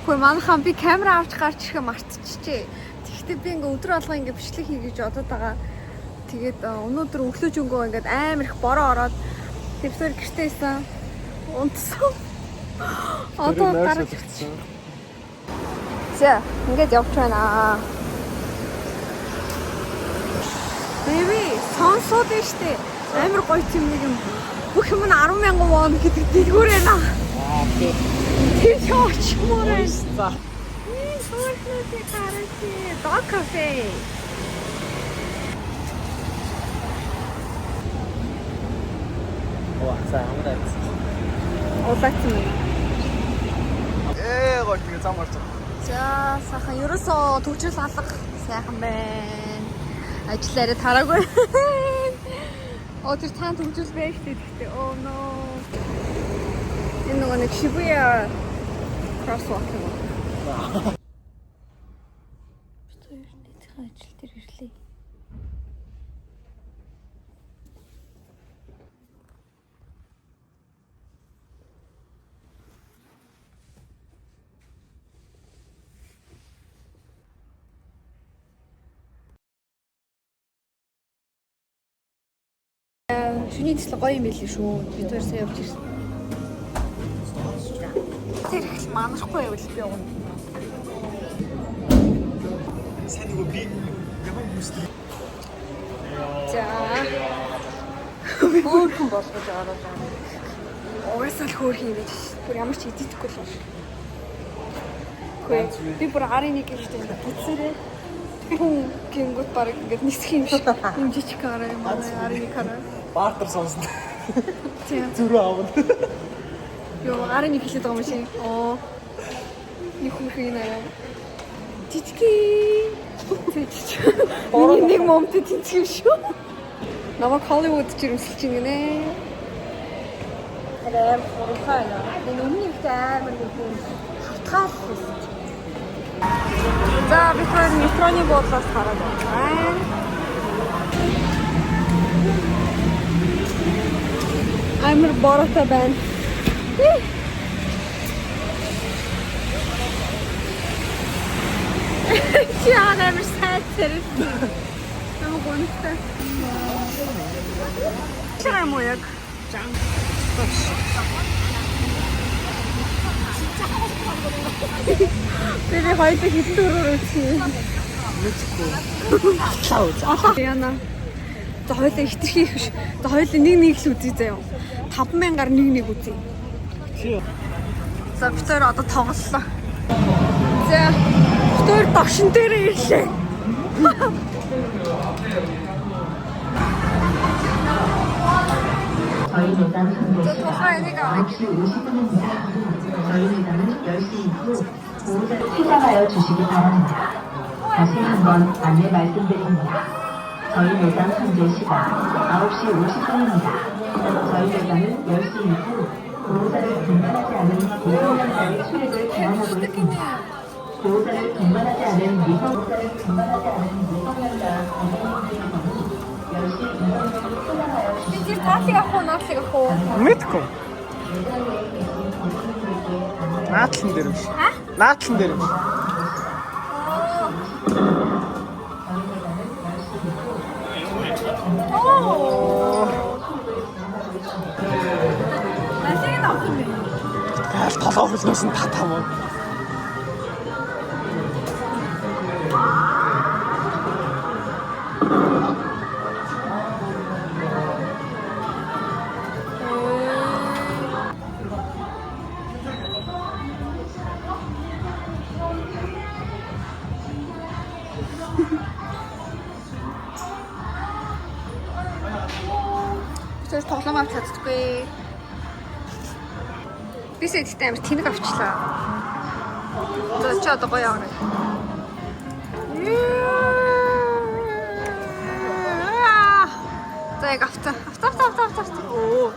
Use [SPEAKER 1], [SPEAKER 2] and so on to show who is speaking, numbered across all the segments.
[SPEAKER 1] Хөөе манайхаа би камера авч гарч ирэхэ мартчихжээ. Тэгэхдээ би ингээ өдөр алга ингээ бичлэг хий гэж бодоод байгаа. Тэгээд өнөөдөр өглөөж өнгөө ингээд амар их бороо ороод тэвсэр гэртээсэн. Унтсан. Одоо гарч ирсэн. За ингээд явж байна. Бэби сонсоод нь штэ. Амар гоё юм нэг юм. Бүх юм нь 10,000 вон гэдэг дэлгүүрээ наа. Тэр чочмоор байна. Соорхнотыг хараач. Dog cafe.
[SPEAKER 2] Оо, цаамаа гэсэн.
[SPEAKER 1] Улаацсан юм.
[SPEAKER 2] Гоо тэгээ зам орсон.
[SPEAKER 1] За сайхан ерөөсөө төвчл алга сайхан байна. Ажиллаараа тараагүй. Оо тэр цаан төвчл байх хэрэгтэй. Oh no. Энэ нэг Shibuya crosswalk юм. Бид ажил дээр ирлээ. Шүний төсөл гоё юм байли шүү. Бид хоёр сая явж ирсэн. Тэр их манахгүй байвал би явна.
[SPEAKER 2] Сайн уу би ямар мөстэй.
[SPEAKER 1] За. Хөөрхөн болгож ороод байна. Угаасаа л хөөрх юм биш. Бүр ямар ч идэхгүй л байна. Хөөе. Би бүр арын нэг ихтэй бүтсээрээ хүн гингүүд баг ингээд нисэх юм шиг. Им жижиг хараа юм аа арын нэг хараа.
[SPEAKER 2] Бартер сонсон.
[SPEAKER 1] Тийм.
[SPEAKER 2] Зүрх аавна.
[SPEAKER 1] Йоо, арын нэг хэлээд байгаа юм шиг. Оо. Нэг хүн хийнаа. Жижиг. Нэг момт тэнцэх юм шүү. Намайг Hollywood жирэмсэлж ин гинэ. Арэм хурхай наа. Энэ өмнө ихтэй амар нэг юм хатгаал хийсэн. За би тэр метроны буудлаас хараад байна. Амар бороотой байна. Чи амар сайд зэрэг. Намайг гонхтой. Чарай муу яг. Жан. Би хоёул хитэн дөрөөр үсгий.
[SPEAKER 2] Мэдхгүй. Атлаа.
[SPEAKER 1] Яна. За хоёул хитрхи их биш. За хоёул нэг л үзье заяа. 5,000-аар нэг үзье.
[SPEAKER 2] Чи.
[SPEAKER 1] За бид хоёр одоо тоглолоо. За бид хоёр догшин дээр ирлээ.
[SPEAKER 3] 저희 매장
[SPEAKER 1] 저 도서관이가
[SPEAKER 3] 9시 50분입니다. 저희 매장은 10시 이후 보호자를 찾아가여 주시기 바랍니다. 다시 한번 안내 말씀드립니다. 저희 매장 현재 시각 9시 50분입니다. 저희 매장은 10시 이후 보호자를 동반하지 않은 미성년자의 출입을 제한하고 있습니다. 보호자를 동반하지 않은 미성년자의 미성년자 어린이들에게는 10시 이전으로 찾아가여 주시기
[SPEAKER 1] Тэр таалыг авах уу, наадлыг авах уу?
[SPEAKER 2] Мэдхгүй. Наадлан дээр биш. Наадлан дээр биш.
[SPEAKER 1] Насыг авах юм бэ?
[SPEAKER 2] Толгойлноос нь татамаа.
[SPEAKER 1] Тэр тоглоом авч чаддаггүй. Би сэдтэй амар тэнэг авчлаа. За чи одоо гоё явна. За яг авта. Оо.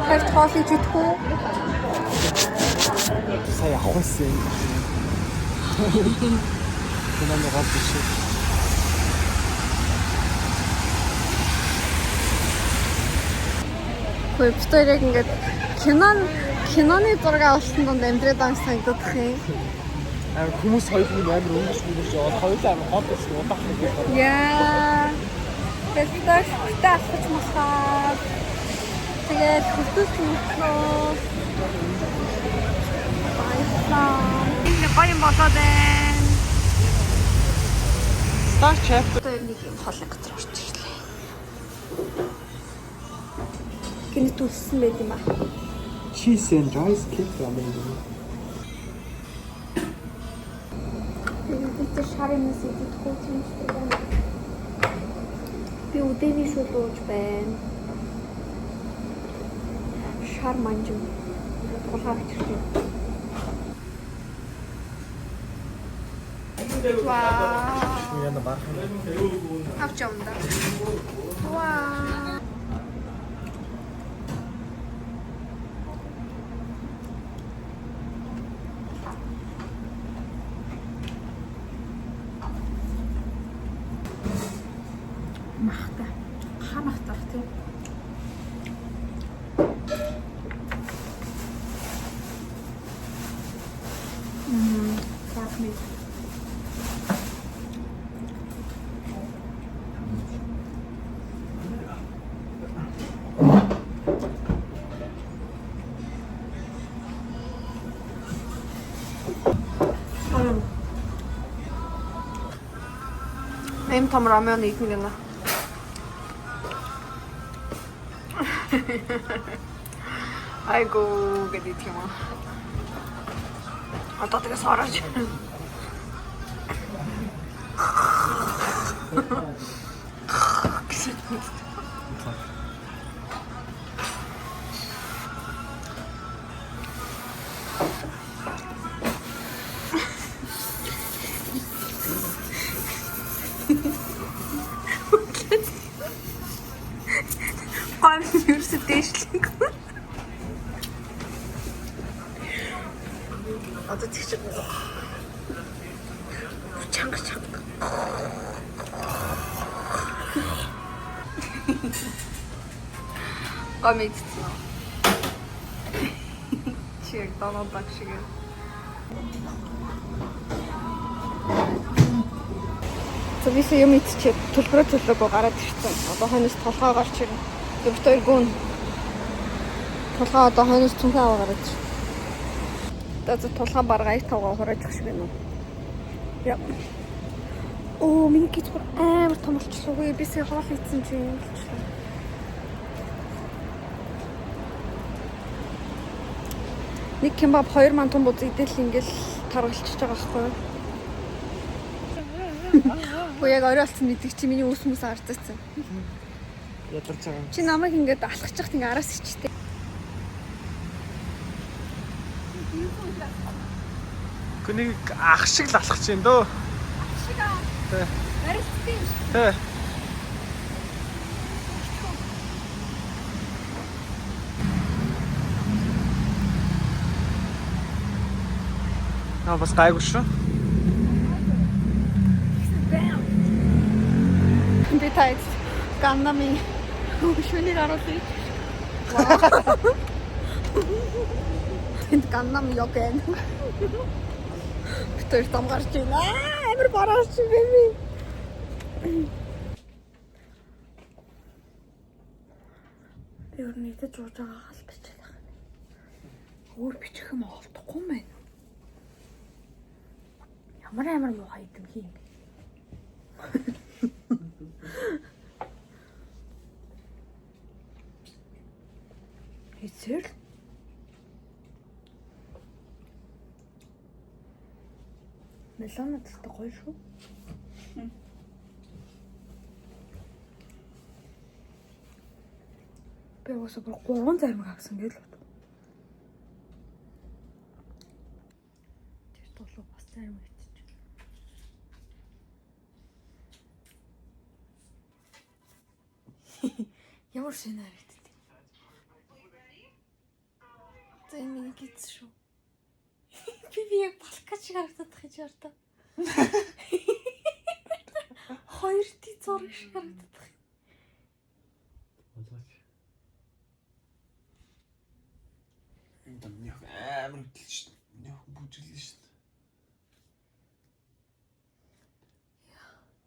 [SPEAKER 1] Хайр тоолж идэх үү?
[SPEAKER 2] Сая явах байсан. Тэнэг гол биш. Хөөе, бид хоёр яг ингээд
[SPEAKER 1] киноны зураг авсан донд амьдраад байгаа санагдах юм.
[SPEAKER 2] Хүмүүс хоёр хүн амар өнгөс мөнгөс яваад хоёулаа амар гол гэсэн удаах нэг юм.
[SPEAKER 1] Яа. Тэсташ тахч махаа. Тэгээд хөтөс мөхлөө. Баярлалаа. Энэ гоё болоод байна.
[SPEAKER 2] Start chapter.
[SPEAKER 1] Тэр нэг юм хоолой газар орж ирлээ. Гэнэт үлссэн байт юм аа.
[SPEAKER 2] Cheese and rice cake ramen.
[SPEAKER 1] Тэр шарын мэс идэхгүй юм шиг байна. Би үдээний шулууж байна. Шар манжин. Тулгаар бичсэн. Вау.
[SPEAKER 2] Яна баах юм.
[SPEAKER 1] Авч явна да. Вау. Махта. Хамахтах тийм. Факми. Эм том рамен идэх гэнэ. Айгу гэдэг юм аа. Одоо тэгээс хараач. Гомс юусе дэшлэг. Одоо тэгчих юм. Чанга. Гомит. Чиг Дональд Дак шиг. Зөвхөн юм идчихээ төлбөрөө төлөөгүй гараад ирсэн. Одоо хойноос толгой гарч ирнэ. Өвтөр гүн. Толгой одоо хойноос цүнхээ аваа гараад ирсэн. Одоо толгой бараг 5 хурааж өгч гэнэ үү. Яа. Оо, миний гэж амар том болчихлоо. Би сая хоол идсэн чинь юм болчихлоо. Нэг кебаб 2 ман том буз идэл ингээл таргалчихж байгаа байхгүй юу? Уу яг орой болсон мэддэг чи миний өөс хүмүүс харцаасан.
[SPEAKER 2] Ядарч байгаа.
[SPEAKER 1] Чи намайг ингээд алхачих тийм араас ичтэй.
[SPEAKER 2] Күнийг ах шиг л алхаж байна дөө.
[SPEAKER 1] Шиг аа.
[SPEAKER 2] Тэ.
[SPEAKER 1] Барилттай юм шиг.
[SPEAKER 2] Тэ. Бас гайгүй шүү.
[SPEAKER 1] Би тайц ганнами хөшөнийг аруулъя. Энд ганнам ёгэн. Тэр том гарч байна. Амар бараач бэби. Өөр нийтэд жууж байгаа хал бичээд байгаа. Өөр бичих юм олдохгүй юм байна. Ямар муухай идэм хий. Эцэл мелон талтай гоё шүү. Би уусаа бүр 3 зармаг авсан гээл бод. Тэр тулуу бас зармаг итчих. Ямар шинэ харагдав. За энэ миний гиз шүү. Би яг балкач шиг харагдаад гэж ярьдаа. Хоёр тий зураг шиг харагдаад.
[SPEAKER 2] Энд юм. амар хөдөлж шít. Нэг бүжиглэн шít.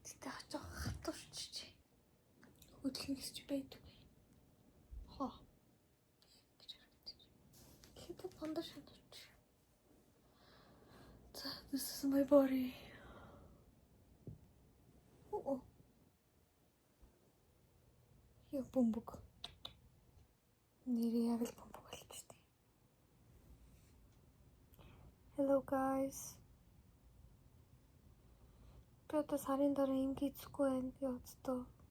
[SPEAKER 1] Тэгтээ хачаа хатуурч чи. Хөдөлгөөс чи байдаг. Хоо. Хэдэн панда шатууч. This is my body. Oh. Яа бомбог. Нэрээ яг л бомбог болчихсон. Hello guys. Би одоо сарын дараа им хийхгүй байна. Би өстөө